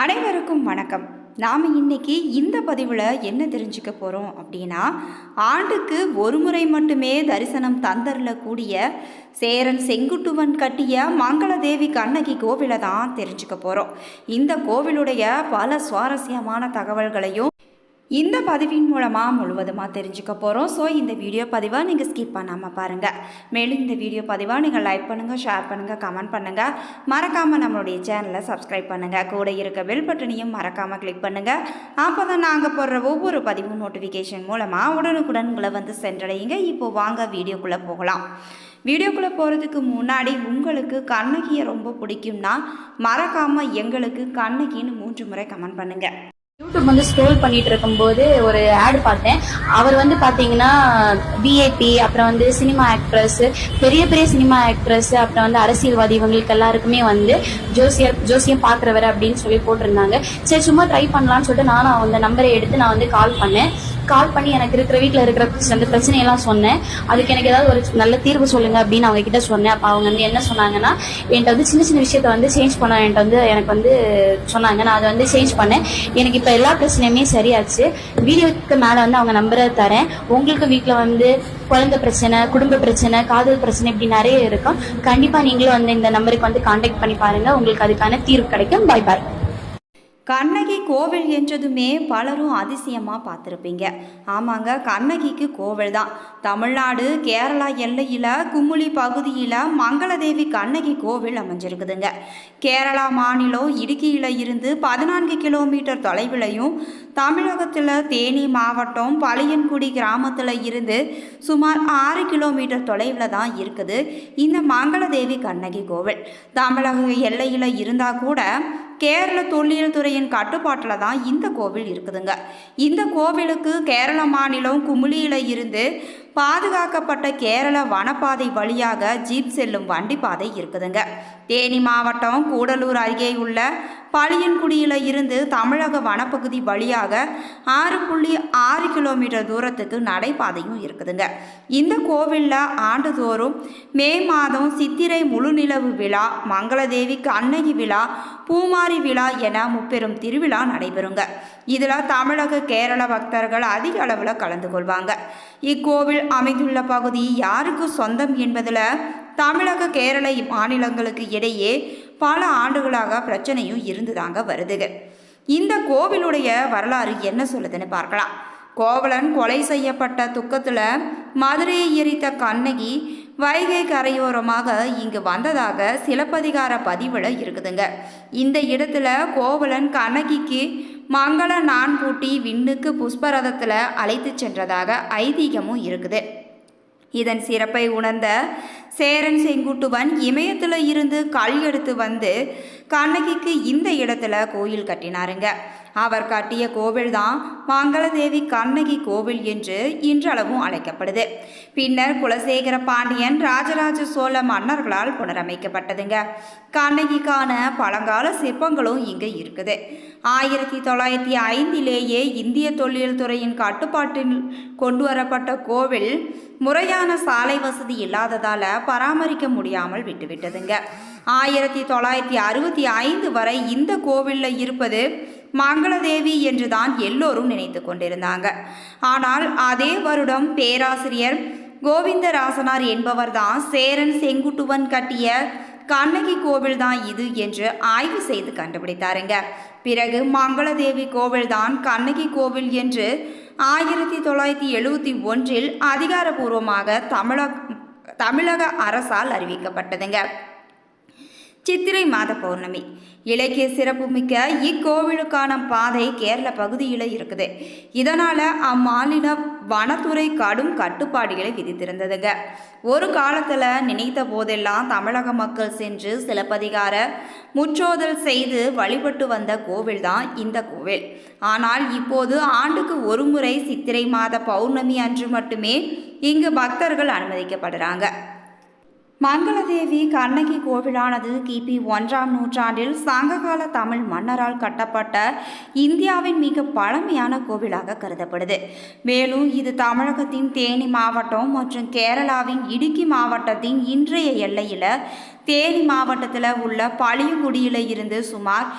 அனைவருக்கும் வணக்கம். நாம் இன்னைக்கு இந்த பதிவில் என்ன தெரிஞ்சுக்க போகிறோம் அப்படின்னா, ஆண்டுக்கு ஒரு முறை மட்டுமே தரிசனம் தந்தரக்கூடிய சேரன் செங்குட்டுவன் கட்டிய மங்களதேவி கண்ணகி கோவிலை தான் தெரிஞ்சுக்க போகிறோம். இந்த கோவிலுடைய பல சுவாரஸ்யமான தகவல்களையும் இந்த பதிவின் மூலமாக முழுவதுமாக தெரிஞ்சுக்க போகிறோம். ஸோ இந்த வீடியோ பதிவை நீங்கள் ஸ்கிப் பண்ணாமல் பாருங்கள். மேலும் இந்த வீடியோ பதிவை நீங்கள் லைக் பண்ணுங்கள், ஷேர் பண்ணுங்கள், கமெண்ட் பண்ணுங்கள். மறக்காமல் நம்மளுடைய சேனலை சப்ஸ்கிரைப் பண்ணுங்கள். கூட இருக்க பெல் பட்டனையும் மறக்காமல் கிளிக் பண்ணுங்கள். அப்போ தான் நாங்கள் போடுற ஒவ்வொரு பதிவும் நோட்டிஃபிகேஷன் மூலமாக உடனுக்குடன் உங்களை வந்து சென்றடையுங்க. இப்போ வாங்க வீடியோக்குள்ளே போகலாம். வீடியோக்குள்ளே போகிறதுக்கு முன்னாடி உங்களுக்கு கண்ணகியை ரொம்ப பிடிக்கும்னா மறக்காமல் எங்களுக்கு கண்ணகின்னு 3 முறை கமெண்ட் பண்ணுங்கள். யூடியூப் வந்து ஸ்க்ரோல் பண்ணிட்டு இருக்கும்போது ஒரு ஆட் பார்த்தேன். அவர் வந்து பாத்தீங்கன்னா விஐபி, அப்புறம் வந்து சினிமா ஆக்ட்ரஸ், பெரிய பெரிய சினிமா ஆக்ட்ரஸ், அப்புறம் வந்து அரசியல்வாதி, இவங்களுக்கு எல்லாருக்குமே வந்து ஜோசியம் பாக்குறவர் அப்படின்னு சொல்லி போட்டிருந்தாங்க. சரி, சும்மா ட்ரை பண்ணலாம்னு சொல்லிட்டு நானும் அந்த நம்பரை எடுத்து நான் வந்து கால் பண்ணி எனக்கு இருக்கிற வீட்டில் இருக்கிற அந்த பிரச்சனையெல்லாம் சொன்னேன். அதுக்கு எனக்கு ஏதாவது ஒரு நல்ல தீர்வு சொல்லுங்க அப்படின்னு அவங்க கிட்ட சொன்னேன். அப்போ அவங்க வந்து என்ன சொன்னாங்கன்னா, என்கிட்ட வந்து சின்ன சின்ன விஷயத்த வந்து சேஞ்ச் பண்ண எனக்கு வந்து சொன்னாங்க. நான் அதை வந்து சேஞ்ச் பண்ணேன். எனக்கு இப்போ எல்லா பிரச்சனையுமே சரியாச்சு. வீடியோக்கு மேலே வந்து அவங்க நம்பரை தரேன். உங்களுக்கு வீட்டில் வந்து குழந்தை பிரச்சனை, குடும்ப பிரச்சனை, காதல் பிரச்சனை, இப்படி நிறைய இருக்கும். கண்டிப்பாக நீங்களும் வந்து இந்த நம்பருக்கு வந்து கான்டாக்ட் பண்ணி பாருங்க. உங்களுக்கு அதுக்கான தீர்வு கிடைக்கும். பாய் பாய். கண்ணகி கோவில் என்றதுமே பலரும் அதிசயமாக பார்த்துருப்பீங்க. ஆமாங்க, கண்ணகிக்கு கோவில் தான். தமிழ்நாடு கேரளா எல்லையில் குமுளி பகுதியில் மங்களதேவி கண்ணகி கோவில் அமைஞ்சிருக்குதுங்க. கேரளா மாநிலம் இடுக்கியில் இருந்து 14 கிலோமீட்டர் தொலைவிலையும், தமிழகத்தில் தேனி மாவட்டம் பழையன்குடி கிராமத்தில் இருந்து சுமார் 6 கிலோமீட்டர் தொலைவில் தான் இருக்குது இந்த மங்களதேவி கண்ணகி கோவில். தமிழக எல்லையில் இருந்தால் கூட கேரள தொல்லியல் துறையின் கட்டுப்பாட்டில் தான் இந்த கோவில் இருக்குதுங்க. இந்த கோவிலுக்கு கேரள மாநிலம் குமுளியில் இருந்து பாதுகாக்கப்பட்ட கேரள வனப்பாதை வழியாக ஜீப் செல்லும் வண்டி பாதை இருக்குதுங்க. தேனி மாவட்டம் கூடலூர் அருகே உள்ள பழையன்குடியில் இருந்து தமிழக வனப்பகுதி வழியாக 6.6 கிலோமீட்டர் தூரத்துக்கு நடைபாதையும் இருக்குதுங்க. இந்த கோவிலில் ஆண்டுதோறும் மே மாதம் சித்திரை முழுநிலவு விழா, மங்களதேவி கண்ணகி விழா, பூமாரி விழா என முப்பெரும் திருவிழா நடைபெறுங்க. இதில் தமிழக கேரள பக்தர்கள் அதிக அளவில் கலந்து கொள்வாங்க. இக்கோவில் அமைந்துள்ள பகுதி யாருக்கு சொந்தம் என்பதில் தமிழக கேரள மாநிலங்களுக்கு இடையே பல ஆண்டுகளாக பிரச்சனையும் இருந்துதாங்க வருதுங்க. இந்த கோவிலுடைய வரலாறு என்ன சொல்லுதுன்னு பார்க்கலாம். கோவலன் கொலை செய்யப்பட்ட துக்கத்தில் மதுரையை எரித்த கண்ணகி வைகை கரையோரமாக இங்கு வந்ததாக சிலப்பதிகார பதிவில் இருக்குதுங்க. இந்த இடத்துல கோவலன் கண்ணகிக்கு மங்கள நான் பூட்டி விண்ணுக்கு புஷ்பரதத்தில் அழைத்து சென்றதாக ஐதீகமும் இருக்குது. இதன் சிறப்பை உணர்ந்த சேரன் செங்குட்டுவன் இமயத்தில் இருந்து கல் எடுத்து வந்து கண்ணகிக்கு இந்த இடத்துல கோயில் கட்டினாருங்க. அவர் கட்டிய கோவில் தான் மங்களதேவி கண்ணகி கோவில் என்று இன்றளவும் அழைக்கப்படுது. பின்னர் குலசேகர பாண்டியன், ராஜராஜ சோழ மன்னர்களால் புனரமைக்கப்பட்டதுங்க. கண்ணகிக்கான பழங்கால சிற்பங்களும் இங்கே இருக்குது. 1905 இந்திய தொல்லியல் துறையின் கட்டுப்பாட்டில் கொண்டு வரப்பட்ட கோவில் முறையான சாலை வசதி இல்லாததால் பராமரிக்க முடியாமல் விட்டுவிட்டதுங்க. 1965 வரை இந்த கோவிலில் இருப்பது மங்களதேவி என்று தான் எல்லோரும் நினைத்து கொண்டிருந்தாங்க. ஆனால் அதே வருடம் பேராசிரியர் கோவிந்தராசனார் என்பவர் தான் சேரன் செங்குட்டுவன் கட்டிய கண்ணகி கோவில் தான் இது என்று ஆய்வு செய்து கண்டுபிடித்தாருங்க. பிறகு மங்களதேவி கோவில் தான் கண்ணகி கோவில் என்று 1971 அதிகாரப்பூர்வமாக தமிழக அரசால் அறிவிக்கப்பட்டதுங்க. சித்திரை மாத பௌர்ணமி இலக்கிய சிறப்புமிக்க இக்கோவிலுக்கான பாதை கேரள பகுதியில் இருக்குது. இதனால் அம்மாநில வனத்துறை கடும் கட்டுப்பாடுகளை விதித்திருந்ததுங்க. ஒரு காலத்தில் நினைத்த போதெல்லாம் தமிழக மக்கள் சென்று சிலப்பதிகார முற்றோதல் செய்து வழிபட்டு வந்த கோவில் தான் இந்த கோவில். ஆனால் இப்போது ஆண்டுக்கு ஒரு முறை சித்திரை மாத பௌர்ணமி அன்று மட்டுமே இங்கு பக்தர்கள் அனுமதிக்கப்படுறாங்க. மங்களதேவி கண்ணகி கோவிலானது கிபி 1ஆம் நூற்றாண்டில் சங்ககால தமிழ் மன்னரால் கட்டப்பட்ட இந்தியாவின் மிக பழமையான கோவிலாக கருதப்படுது. மேலும் இது தமிழகத்தின் தேனி மாவட்டம் மற்றும் கேரளாவின் இடுக்கி மாவட்டத்தின் இன்றைய எல்லையில் தேனி மாவட்டத்தில் உள்ள பளியங்குடியில் இருந்து சுமார்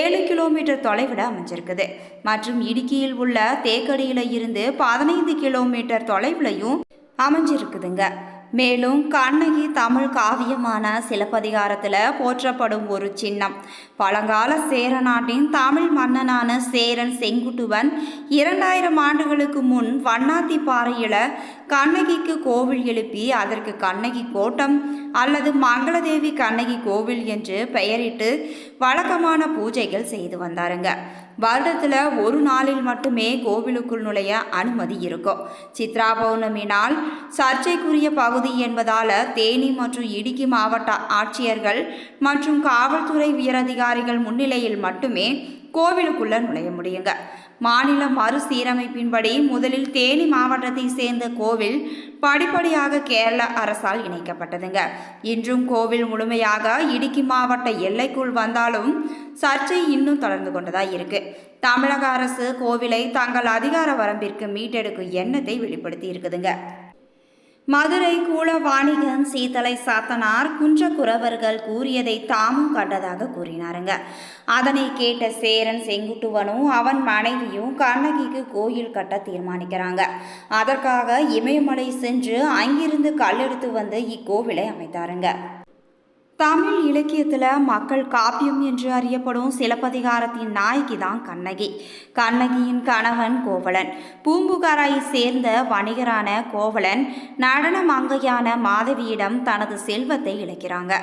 7 கிலோமீட்டர் தொலைவில் அமைஞ்சிருக்குது. மற்றும் இடுக்கியில் உள்ள தேக்கடியில் இருந்து 15 கிலோமீட்டர் தொலைவிலையும் அமைஞ்சிருக்குதுங்க. மேலும் கண்ணகி தமிழ் காவியமான சிலப்பதிகாரத்தில் போற்றப்படும் ஒரு சின்னம். பழங்கால சேர நாட்டின் தமிழ் மன்னனான சேரன் செங்குட்டுவன் 2000 ஆண்டுகளுக்கு முன் வண்ணாத்தி பாறையில் கண்ணகிக்கு கோவில் எழுப்பி அதற்கு கண்ணகி கோட்டம் அல்லது மங்களதேவி கண்ணகி கோவில் என்று பெயரிட்டு வழக்கமான பூஜைகள் செய்து வந்தாருங்க. வருடத்தில் ஒரு நாளில் மட்டுமே கோவிலுக்குள் நுழைய அனுமதி இருக்கும். சித்ரா பௌர்ணமி நாள் சர்ச்சைக்குரிய பகுதி என்பதால் தேனி மற்றும் இடுக்கி மாவட்ட ஆட்சியர்கள் மற்றும் காவல்துறை உயரதிகாரிகள் முன்னிலையில் மட்டுமே கோவிலுக்குள்ள நுழைய முடியுங்க. மாநில மறுசீரமைப்பின்படி முதலில் தேனி மாவட்டத்தை சேர்ந்த கோவில் படிப்படியாக கேரள அரசால் இணைக்கப்பட்டதுங்க. இன்றும் கோவில் முழுமையாக இடுக்கி மாவட்ட எல்லைக்குள் வந்தாலும் சர்ச்சை இன்னும் தொடர்ந்து கொண்டதா இருக்கு. தமிழக அரசு கோவிலை தங்கள் அதிகார வரம்பிற்கு மீட்டெடுக்கும் எண்ணத்தை வெளிப்படுத்தி இருக்குதுங்க. மதுரை கூல வாணிகன் சீத்தலை சாத்தனார் குன்றக்குறவர்கள் கூறியதை தாமும் கண்டதாக கூறினாருங்க. அதனை கேட்ட சேரன் செங்குட்டுவனும் அவன் மனைவியும் கண்ணகிக்கு கோயில் கட்ட தீர்மானிக்கிறாங்க. அதற்காக இமயமலை சென்று அங்கிருந்து கல்லெடுத்து வந்து இக்கோவிலை அமைத்தாருங்க. தமிழ் இலக்கியத்தில் மக்கள் காப்பியம் என்று அறியப்படும் சிலப்பதிகாரத்தின் நாயகி தான் கண்ணகி. கண்ணகியின் கணவன் கோவலன். பூம்புகாரை சேர்ந்த வணிகரான கோவலன் நடன மங்கையான மாதவியிடம் தனது செல்வத்தை இழக்கிறாங்க.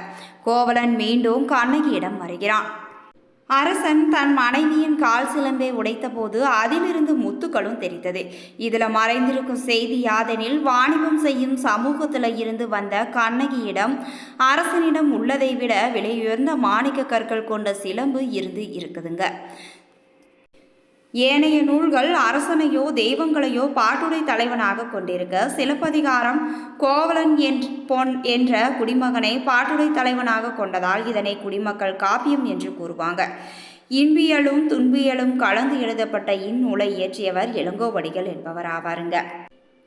கோவலன் மீண்டும் கண்ணகியிடம் வருகிறான். அரசன் தன் மனைவியின் கால் சிலம்பை உடைத்த போது அதிலிருந்து முத்துக்களும் தெரித்தது. இதில் மறைந்திருக்கும் செய்தி யாதெனில் வாணிபம் செய்யும் சமூகத்தில் இருந்து வந்த கண்ணகியிடம் அரசனிடம் உள்ளதை விட விலையுயர்ந்த மாணிக்க கற்கள் கொண்ட சிலம்பு இருக்குதுங்க. ஏனைய நூல்கள் அரசனையோ தெய்வங்களையோ பாட்டுடை தலைவனாக கொண்டிருக்க சிலப்பதிகாரம் கோவலன் என்ற குடிமகனை பாட்டுடை தலைவனாக கொண்டதால் இதனை குடிமக்கள் காப்பியம் என்று கூறுவாங்க. இன்பியலும் துன்பியலும் கலந்து எழுதப்பட்ட இந்நூலை இயற்றியவர் இளங்கோவடிகள் என்பவர் ஆவாருங்க.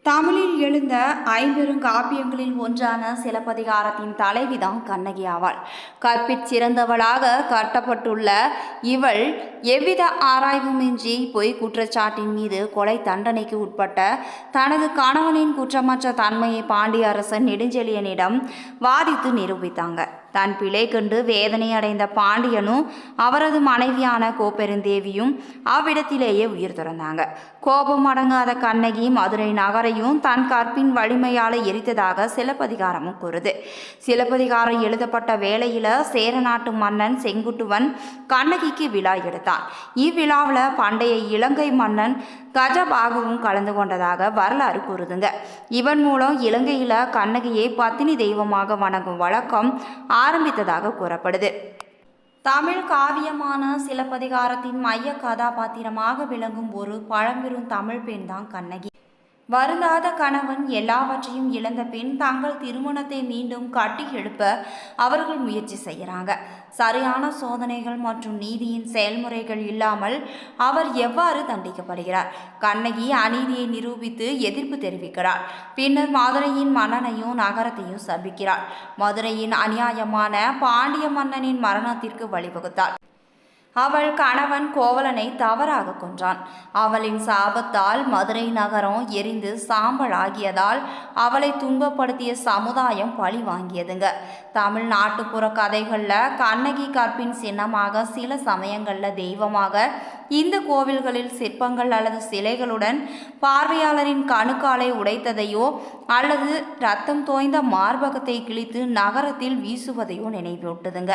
தமிழில் எழுந்த 50 காப்பியங்களில் ஒன்றான சிலப்பதிகாரத்தின் தலைவிதான் கண்ணகி ஆவாள். கற்பிற் கட்டப்பட்டுள்ள இவள் எவ்வித ஆராய்வுமின்றி பொய் குற்றச்சாட்டின் மீது கொலை தண்டனைக்கு உட்பட்ட தனது கணவனின் குற்றமற்ற தன்மையை பாண்டிய அரசன் நெடுஞ்செழியனிடம் வாதித்து நிரூபித்தாங்க. தன் பிழை கண்டு வேதனை அடைந்த பாண்டியனும் அவரது மனைவியான கோப்பெருந்தேவியும் அவ்விடத்திலேயே உயிர் துறந்தாங்க. கோபம் அடங்காத கண்ணகி மதுரை நகரையும் தன் கற்பின் வலிமையால் எரித்ததாக சிலப்பதிகாரமும் கூறுது. சிலப்பதிகாரம் எழுதப்பட்ட வேளையில் சேர நாட்டு மன்னன் செங்குட்டுவன் கண்ணகிக்கு விழா எடுத்தான். இவ்விழாவில் பண்டைய இலங்கை மன்னன் கஜபாகுவும் கலந்து கொண்டதாக வரலாறு கூறுதுங்க. இவன் மூலம் இலங்கையில் கண்ணகியை பத்தினி தெய்வமாக வணங்கும் வழக்கம் ஆரம்பித்ததாக கூறப்படுது. தமிழ் காவியமான சிலப்பதிகாரத்தின் மைய கதாபாத்திரமாக விளங்கும் ஒரு பழம்பெரும் தமிழ் பெண் தான் கண்ணகி. வருந்தாத கணவன் எல்லாவற்றையும் இழந்த பின் தங்கள் திருமணத்தை மீண்டும் கட்டி எழுப்ப அவர்கள் முயற்சி செய்கிறாங்க. சரியான சோதனைகள் மற்றும் நீதியின் செயல்முறைகள் இல்லாமல் அவர் எவ்வாறு தண்டிக்கப்படுகிறார்? கண்ணகி அநீதியை நிரூபித்து எதிர்ப்பு தெரிவிக்கிறார். பின்னர் மதுரையின் மன்னனையும் நகரத்தையும் சபிக்கிறார். மதுரையின் அநியாயமான பாண்டிய மன்னனின் மரணத்திற்கு வழிவகுத்தார். அவள் கணவன் கோவலனை தவறாக கொன்றான். அவளின் சாபத்தால் மதுரை நகரம் எரிந்து சாம்பல் ஆகியதால் அவளை துன்பப்படுத்திய சமுதாயம் பழி வாங்கியதுங்க. தமிழ் நாட்டுப்புற கதைகளில் கண்ணகி கற்பின் சின்னமாக சில சமயங்களில் தெய்வமாக இந்த கோவில்களில் சிற்பங்கள் அல்லது சிலைகளுடன் பார்வையாளரின் கணுக்காலை உடைத்ததையோ அல்லது இரத்தம் தோய்ந்த மார்பகத்தை கிழித்து நகரத்தில் வீசுவதையோ நினைவூட்டுதுங்க.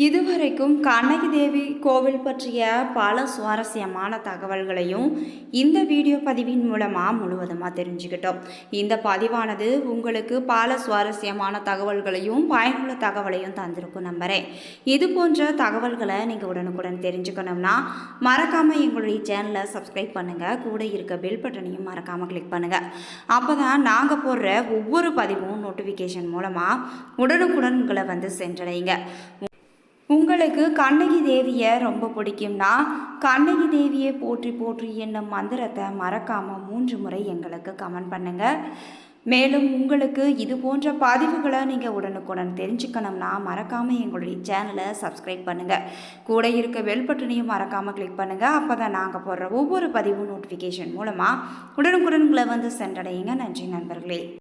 இதுவரைக்கும் கண்ணகி தேவி கோவில் பற்றிய பல சுவாரஸ்யமான தகவல்களையும் இந்த வீடியோ பதிவின் மூலமாக முழுவதுமாக தெரிஞ்சுக்கிட்டோம். இந்த பதிவானது உங்களுக்கு பல சுவாரஸ்யமான தகவல்களையும் பயனுள்ள தகவலையும் தந்திருக்கும் நம்புகிறேன். இது போன்ற தகவல்களை நீங்கள் உடனுக்குடன் தெரிஞ்சுக்கணும்னா மறக்காமல் எங்களுடைய சேனலை சப்ஸ்கிரைப் பண்ணுங்கள். கூட இருக்க பெல் பட்டனையும் மறக்காமல் கிளிக் பண்ணுங்கள். அப்போ தான் நாங்கள் போடுற ஒவ்வொரு பதிவும் நோட்டிஃபிகேஷன் மூலமாக உடனுக்குடன் உங்களை வந்து சென்றடைங்க. உங்களுக்கு கண்ணகி தேவியை ரொம்ப பிடிக்கும்னா கண்ணகி தேவியை போற்றி போற்றி என்னும் மந்திரத்தை மறக்காமல் 3 முறை எங்களுக்கு கமெண்ட் பண்ணுங்கள். மேலும் உங்களுக்கு இது போன்ற பதிவுகளை நீங்கள் உடனுக்குடன் தெரிஞ்சுக்கணும்னா மறக்காமல் எங்களுடைய சேனலை சப்ஸ்கிரைப் பண்ணுங்கள். கூட இருக்க பெல் பட்டனையும் மறக்காமல் கிளிக் பண்ணுங்கள். அப்போ தான் நாங்கள் போடுற ஒவ்வொரு பதிவும் நோட்டிஃபிகேஷன் மூலமாக உடனுக்குடன் உங்களை வந்து சென்றடையுங்க. நன்றி நண்பர்களே.